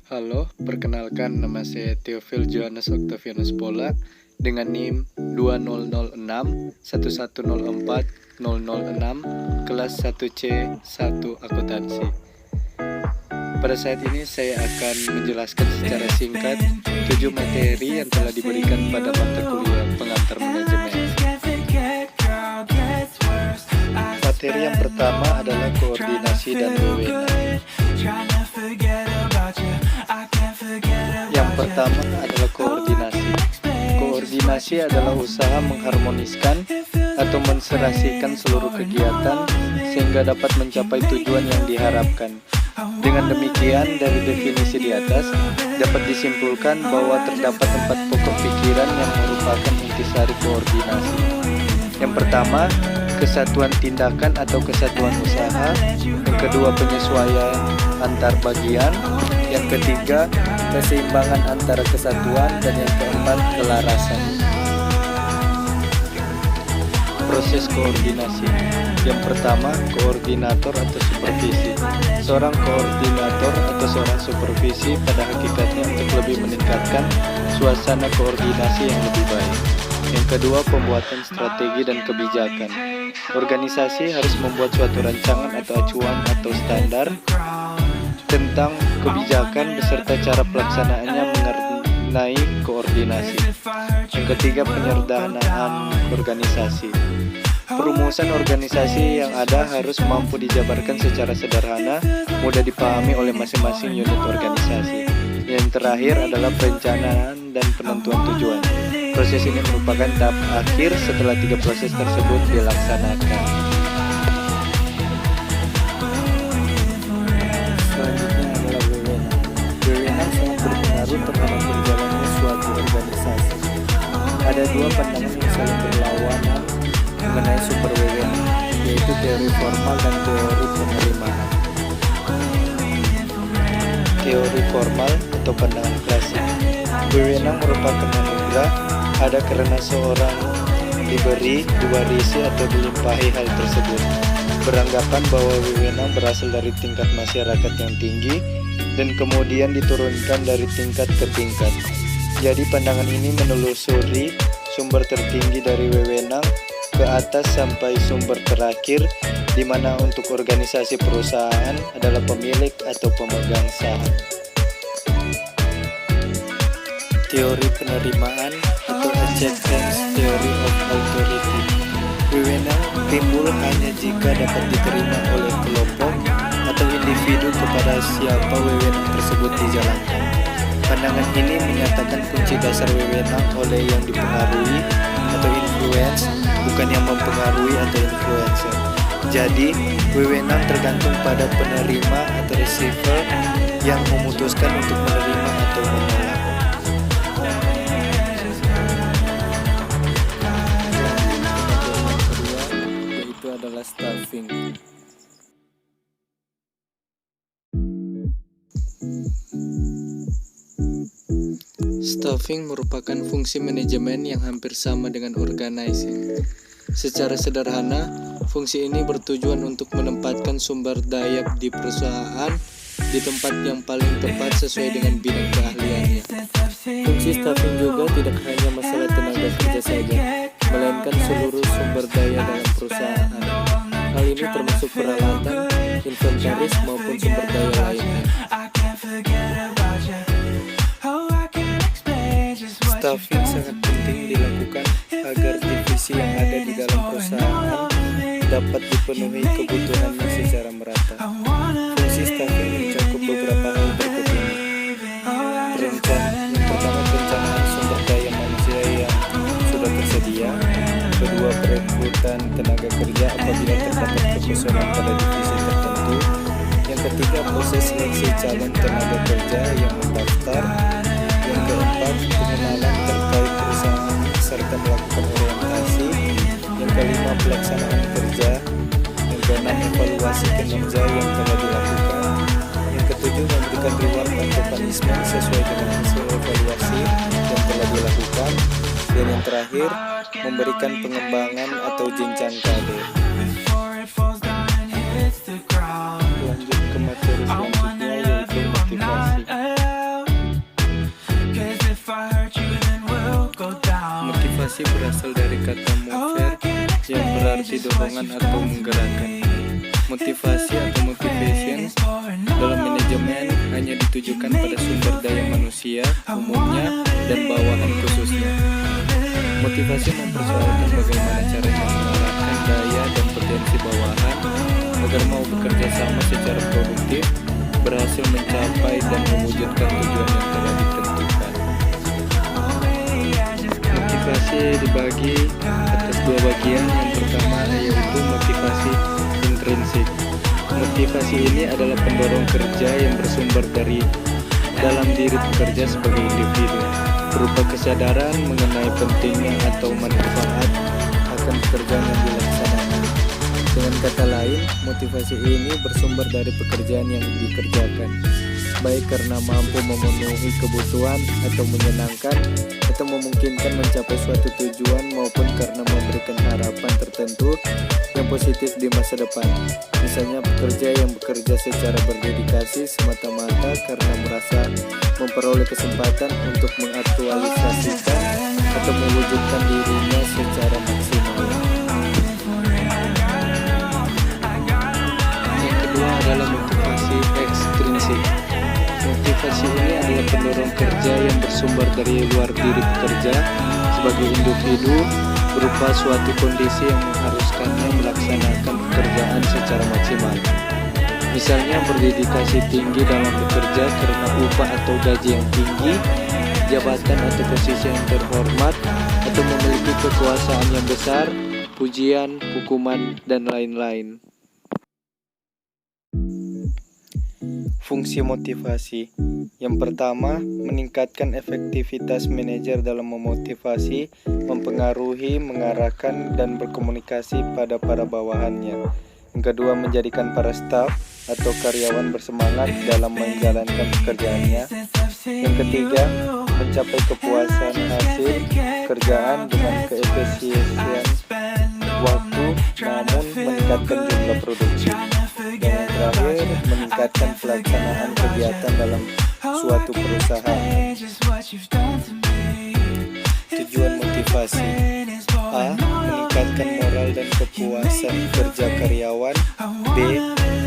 Halo, perkenalkan nama saya Theophil Johannes Octavianus Pola dengan NIM 2006-1104-006 kelas 1C 1 akuntansi. Pada saat ini saya akan menjelaskan secara singkat 7 materi yang telah diberikan pada mata kuliah pengantar manajemen. Materi yang pertama adalah koordinasi dan wewenang. Yang pertama adalah koordinasi. Koordinasi adalah usaha mengharmoniskan atau menserasikan seluruh kegiatan sehingga dapat mencapai tujuan yang diharapkan. Dengan demikian, dari definisi di atas dapat disimpulkan bahwa terdapat 4 pokok pikiran yang merupakan intisari koordinasi. Yang pertama, kesatuan tindakan atau kesatuan usaha. Yang kedua, penyesuaian antar bagian. Yang ketiga, keseimbangan antara kesatuan. Dan yang keempat, kelarasan. Proses koordinasi. Yang pertama, koordinator atau supervisi. Seorang koordinator atau seorang supervisi pada hakikatnya untuk lebih meningkatkan suasana koordinasi yang lebih baik. Yang kedua, pembuatan strategi dan kebijakan. Organisasi harus membuat suatu rancangan atau acuan atau standar tentang kebijakan beserta cara pelaksanaannya mengenai koordinasi. Yang ketiga, penyederhanaan organisasi. Perumusan organisasi yang ada harus mampu dijabarkan secara sederhana, mudah dipahami oleh masing-masing unit organisasi. Yang terakhir adalah perencanaan dan penentuan tujuan. Proses ini merupakan tahap akhir setelah 3 proses tersebut dilaksanakan. Selanjutnya adalah wewenang. Wewenang sangat berpengaruh terhadap berjalannya suatu organisasi. Ada 2 pandangan yang saling berlawanan mengenai super wewenang, yaitu teori formal dan teori penerimaan. Teori formal atau pandangan klasik. Wewenang merupakan anugerah ada karena seorang diberi, diwarisi atau dilimpahi hal tersebut. Beranggapan bahwa wewenang berasal dari tingkat masyarakat yang tinggi dan kemudian diturunkan dari tingkat ke tingkat. Jadi pandangan ini menelusuri sumber tertinggi dari wewenang ke atas sampai sumber terakhir, di mana untuk organisasi perusahaan adalah pemilik atau pemegang saham. Teori penerimaan atau acceptance theory of authority. Wewenang timbul hanya jika dapat diterima oleh kelompok atau individu kepada siapa wewenang tersebut dijalankan. Pandangan ini menyatakan kunci dasar wewenang oleh yang dipengaruhi atau influence, bukan yang mempengaruhi atau influencer. Jadi, wewenang tergantung pada penerima atau receiver yang memutuskan untuk menerima atau menolak. Yaitu adalah staffing. Staffing merupakan fungsi manajemen yang hampir sama dengan organizing. Secara sederhana, fungsi ini bertujuan untuk menempatkan sumber daya di perusahaan di tempat yang paling tepat sesuai dengan bidang keahliannya. Fungsi staffing juga tidak hanya masalah tenaga kerja saja, melainkan seluruh sumber daya dalam perusahaan. Hal ini termasuk peralatan, inventaris maupun sumber daya lainnya. Staffing sangat penting dilakukan agar divisi yang ada di dalam perusahaan dapat dipenuhi kebutuhannya secara merata. Fungsi staffing mencakup beberapa hal berikut ini. Yang pertama, perencanaan sumber daya manusia yang sudah tersedia. Kedua, perekrutan tenaga kerja apabila terdapat kekosongan pada divisi tertentu. Yang ketiga, proses seleksi calon tenaga kerja yang mendaftar. Yang keempat, pengenalan terkait perusahaan serta melakukan orientasi. Yang kelima, pelaksanaan kerja. Yang keenam, evaluasi kinerja yang telah dilakukan. Yang ketujuh, memberikan reward atau punishment sesuai dengan hasil evaluasi yang telah dilakukan. Dan yang terakhir, memberikan pengembangan atau jenjang karir. Lanjut ke materi selanjutnya, yaitu motivasi. Motivasi berasal dari kata mover yang berarti dorongan atau menggerakkan. Motivasi atau motivation dalam manajemen hanya ditujukan pada sumber daya manusia umumnya dan bawahan khususnya. Motivasi mempersoalkan bagaimana caranya mengarahkan daya dan potensi bawahan agar mau bekerja sama secara produktif, berhasil mencapai dan mewujudkan tujuan yang telah ditentukan. Motivasi dibagi atas dua bagian. Yang pertama yaitu motivasi intrinsik. Motivasi ini adalah pendorong kerja yang bersumber dari dalam diri pekerja sebagai individu, berupa kesadaran mengenai pentingnya atau manfaat akan pekerjaan yang dilaksanakan. Dengan kata lain, motivasi ini bersumber dari pekerjaan yang dikerjakan, baik karena mampu memenuhi kebutuhan atau menyenangkan atau memungkinkan mencapai suatu tujuan, maupun karena memberikan harapan tertentu yang positif di masa depan. Misalnya pekerja yang bekerja secara berdedikasi semata-mata karena merasa memperoleh kesempatan untuk mengaktualisasikan atau mewujudkan dirinya secara maksimal. Yang kedua adalah motivasi ekstrinsik. Motivasi ini adalah pendorong kerja yang bersumber dari luar diri pekerja sebagai individu, berupa suatu kondisi yang mengharuskannya melaksanakan pekerjaan secara maksimal. Misalnya berdedikasi tinggi dalam bekerja karena upah atau gaji yang tinggi, jabatan atau posisi yang terhormat, atau memiliki kekuasaan yang besar, pujian, hukuman, dan lain-lain. Fungsi motivasi. Yang pertama, meningkatkan efektivitas manajer dalam memotivasi, mempengaruhi, mengarahkan, dan berkomunikasi pada para bawahannya. Yang kedua, menjadikan para staf atau karyawan bersemangat dalam menjalankan pekerjaannya. Yang ketiga, mencapai kepuasan hasil kerjaan dengan keefisiensian waktu, namun meningkatkan jumlah produksi. Dan yang terakhir, meningkatkan pelaksanaan kegiatan dalam suatu perusahaan. Tujuan motivasi: A. Meningkatkan moral dan kepuasan kerja karyawan. B.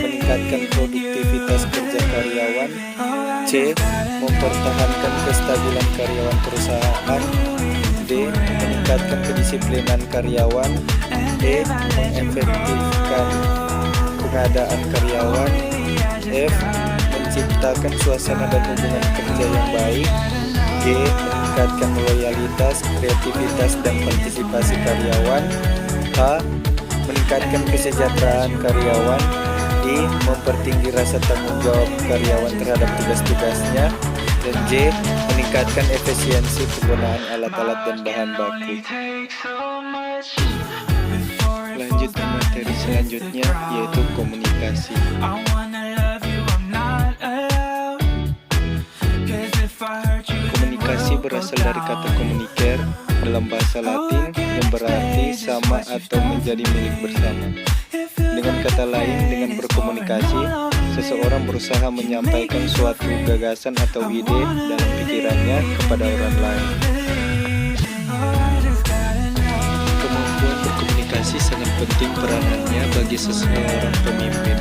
Meningkatkan produktivitas kerja karyawan. C. Mempertahankan kestabilan karyawan perusahaan. D. Meningkatkan kedisiplinan karyawan. E. Mengefektifkan pengadaan karyawan. F. Menciptakan suasana dan hubungan kerja yang baik. G. Meningkatkan loyalitas, kreativitas, dan partisipasi karyawan. H. Meningkatkan kesejahteraan karyawan. I. Mempertinggi rasa tanggung jawab karyawan terhadap tugas-tugasnya. Dan J. Meningkatkan efisiensi penggunaan alat-alat dan bahan baku. Lanjut ke materi selanjutnya, yaitu komunikasi. Komunikasi berasal dari kata communicare dalam bahasa Latin yang berarti sama atau menjadi milik bersama. Dengan kata lain, dengan berkomunikasi, seseorang berusaha menyampaikan suatu gagasan atau ide dalam pikirannya kepada orang lain. Kemampuan berkomunikasi sangat penting peranannya bagi seseorang pemimpin.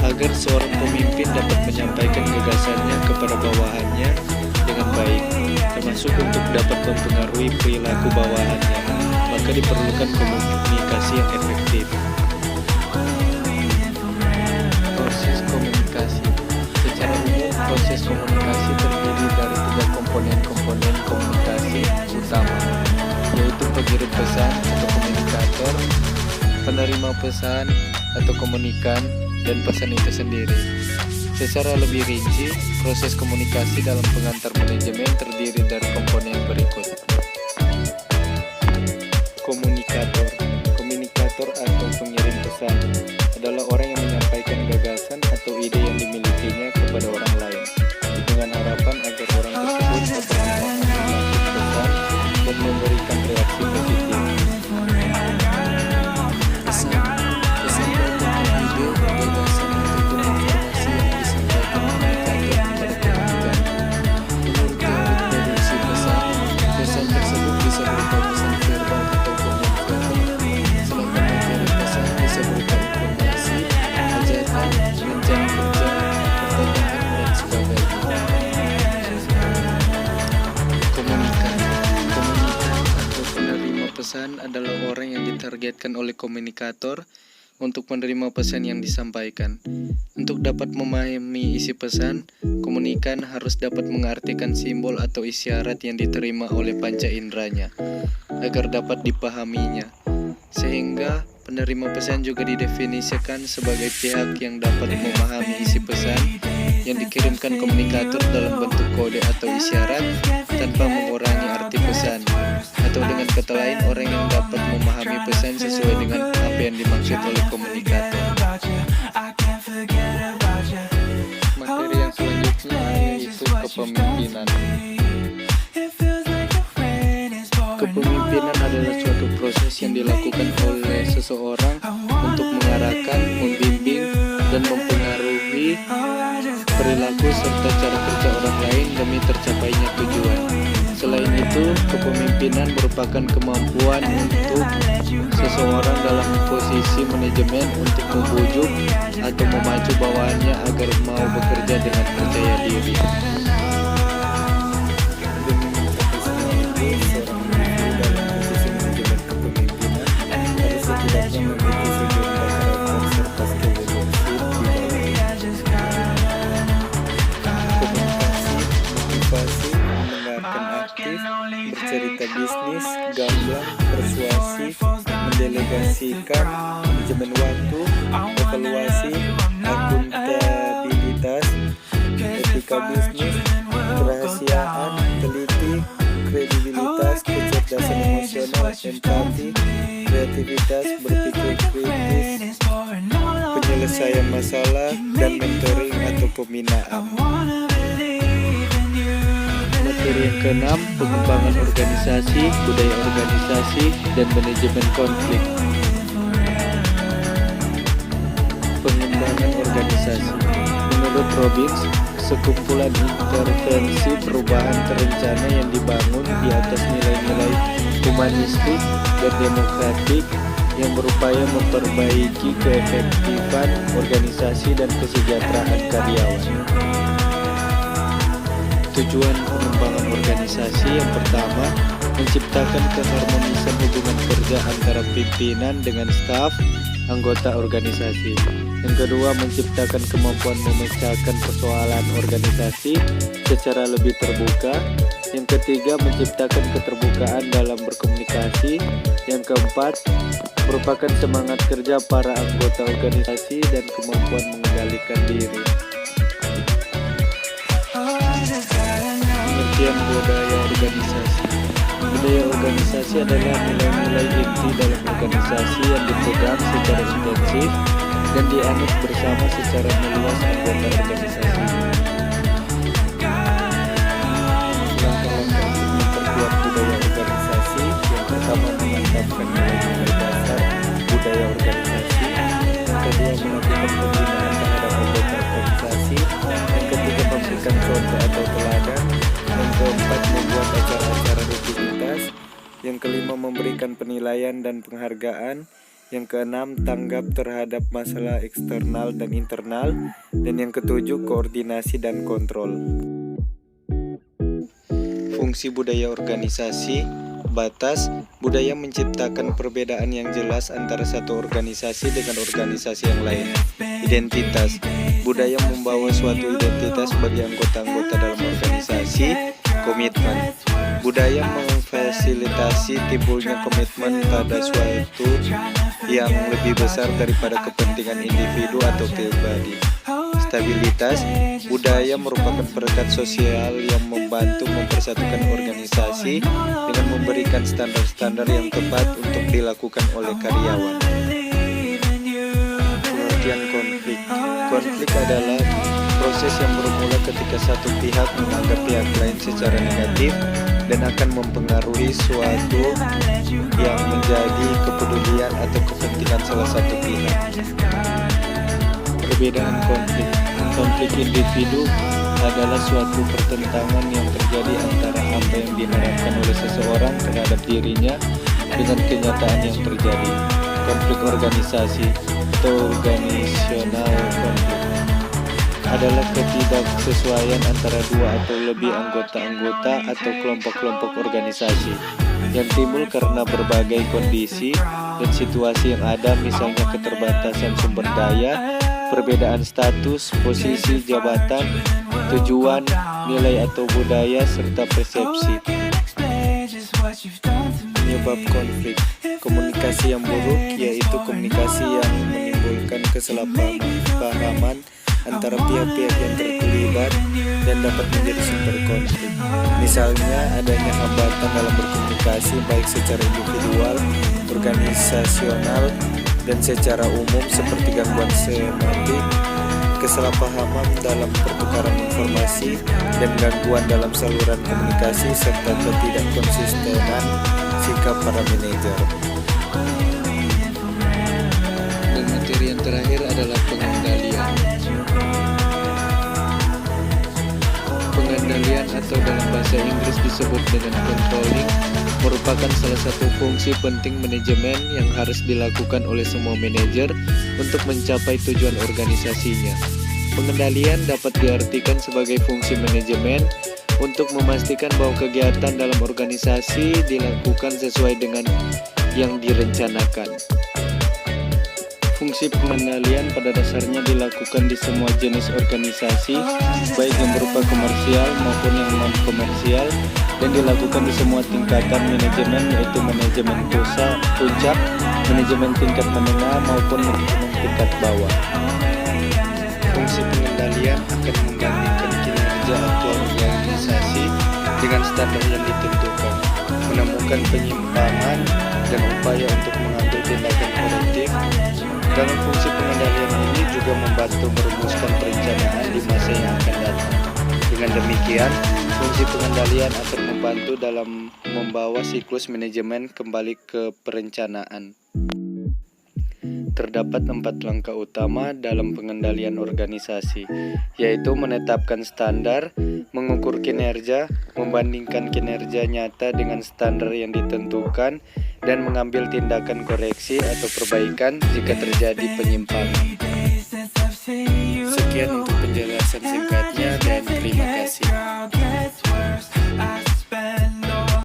Agar seorang pemimpin dapat menyampaikan gagasannya kepada bawahannya dengan baik, termasuk untuk dapat mempengaruhi perilaku bawahannya, maka diperlukan komunikasi yang efektif. Proses komunikasi. Secara umum, proses komunikasi terdiri dari tiga komponen komunikasi utama, yaitu pengirim pesan atau komunikator, penerima pesan atau komunikan, dan pesan itu sendiri. Secara lebih rinci, proses komunikasi dalam pengantar manajemen terdiri dari komponen berikut. Komunikator. Komunikator atau pengirim pesan adalah orang yang menyampaikan gagasan atau ide yang dimilikinya kepada orang lain, dengan harapan agar orang tersebut dapat memahami maksud pesan dan memberikan reaksi positif. Pesan pesan adalah orang yang ditargetkan oleh komunikator untuk menerima pesan yang disampaikan. Untuk dapat memahami isi pesan, komunikan harus dapat mengartikan simbol atau isyarat yang diterima oleh panca inderanya agar dapat dipahaminya. Sehingga penerima pesan juga didefinisikan sebagai pihak yang dapat memahami isi pesan yang dikirimkan komunikator dalam bentuk kode atau isyarat tanpa mengurangi arti pesan, atau dengan kata lain orang yang dapat memahami pesan sesuai dengan apa yang dimaksud oleh komunikator. Materi yang selanjutnya yaitu kepemimpinan. Kepemimpinan adalah suatu proses yang dilakukan oleh seseorang untuk mengarahkan, membimbing, dan mempengaruhi perilaku serta cara kerja orang lain demi tercapainya tujuan. Selain itu, kepemimpinan merupakan kemampuan untuk seseorang dalam posisi manajemen untuk membujuk atau memacu bawahannya agar mau bekerja dengan percaya diri. Bercerita bisnis, gamblang, persuasi, mendelegasikan, manajemen waktu, evaluasi, akuntabilitas, etika bisnis, kerahasiaan, teliti, kredibilitas, kecerdasan emosional, empati, kreativitas, berpikir kritis, penyelesaian masalah, dan mentoring atau pembinaan. Materi yang keenam, pengembangan organisasi, budaya organisasi, dan manajemen konflik. Pengembangan organisasi. Menurut Robbins, sekumpulan intervensi perubahan terencana yang dibangun di atas nilai-nilai humanistik dan demokratik yang berupaya memperbaiki keefektifan organisasi dan kesejahteraan karyawan. Tujuan pengembangan organisasi yang pertama, menciptakan keharmonisan hubungan kerja antara pimpinan dengan staf, anggota organisasi. Yang kedua, menciptakan kemampuan memecahkan persoalan organisasi secara lebih terbuka. Yang ketiga, menciptakan keterbukaan dalam berkomunikasi. Yang keempat, merupakan semangat kerja para anggota organisasi dan kemampuan mengendalikan diri. Pengertian budaya organisasi. Budaya organisasi adalah nilai-nilai inti dalam organisasi yang dipegang secara intensif dan dianut bersama secara meluas anggota organisasi. Langkah-langkah untuk memperkuat budaya organisasi. Yang pertama, memantapkan nilai-nilai dasar budaya organisasi. Yang kedua, melakukan pembinaan terhadap anggota organisasi. Yang ketiga, memberikan contoh atau teladan. Yang keempat, membuat acara-acara rutinitas. Yang kelima, memberikan penilaian dan penghargaan. Yang keenam, tanggap terhadap masalah eksternal dan internal. Dan yang ketujuh, koordinasi dan kontrol. Fungsi budaya organisasi. Batas. Budaya menciptakan perbedaan yang jelas antara satu organisasi dengan organisasi yang lain. Identitas. Budaya membawa suatu identitas bagi anggota-anggota dalam organisasi. Komitmen. Budaya memfasilitasi timbulnya komitmen pada suatu yang lebih besar daripada kepentingan individu atau pribadi. Stabilitas. Budaya merupakan perekat sosial yang membantu mempersatukan organisasi dengan memberikan standar-standar yang tepat untuk dilakukan oleh karyawan. Pengertian konflik. Konflik adalah proses yang bermula ketika satu pihak menganggap pihak lain secara negatif dan akan mempengaruhi suatu yang menjadi kepedulian atau kepentingan salah satu pihak. Perbedaan konflik. Konflik individu adalah suatu pertentangan yang terjadi antara apa yang diharapkan oleh seseorang terhadap dirinya dengan kenyataan yang terjadi. Konflik organisasi atau organisasional konflik adalah ketidaksesuaian antara dua atau lebih anggota-anggota atau kelompok-kelompok organisasi. yang timbul karena berbagai kondisi dan situasi yang ada, misalnya keterbatasan sumber daya, perbedaan status, posisi, jabatan, tujuan, nilai atau budaya, serta persepsi. Penyebab konflik. Komunikasi yang buruk yaitu komunikasi yang menimbulkan kesalahpahaman antara pihak-pihak yang terlibat dan dapat menjadi sumber konflik. Misalnya adanya hambatan dalam berkomunikasi baik secara individual, organisasional, dan secara umum seperti gangguan semantik, kesalahpahaman dalam pertukaran informasi, dan gangguan dalam saluran komunikasi, serta ketidakkonsistenan sikap para manajer. Dan materi yang terakhir adalah pengendalian. Pengendalian atau dalam bahasa Inggris disebut dengan controlling merupakan salah satu fungsi penting manajemen yang harus dilakukan oleh semua manajer untuk mencapai tujuan organisasinya. Pengendalian dapat diartikan sebagai fungsi manajemen untuk memastikan bahwa kegiatan dalam organisasi dilakukan sesuai dengan yang direncanakan. Fungsi pengendalian pada dasarnya dilakukan di semua jenis organisasi, baik yang berupa komersial maupun yang non-komersial, dan dilakukan di semua tingkatan manajemen, yaitu manajemen puncak, manajemen tingkat menengah, maupun manajemen tingkat bawah. Fungsi pengendalian akan membandingkan kinerja aktual organisasi dengan standar yang ditentukan, menemukan penyimpangan, dan upaya untuk mengambil tindakan korektif. Dalam fungsi pengendalian ini juga membantu merumuskan perencanaan di masa yang akan datang. Dengan demikian, fungsi pengendalian akan membantu dalam membawa siklus manajemen kembali ke perencanaan. Terdapat 4 langkah utama dalam pengendalian organisasi, yaitu menetapkan standar, mengukur kinerja, membandingkan kinerja nyata dengan standar yang ditentukan, dan mengambil tindakan koreksi atau perbaikan jika terjadi penyimpangan. Sekian untuk penjelasan singkatnya dan terima kasih.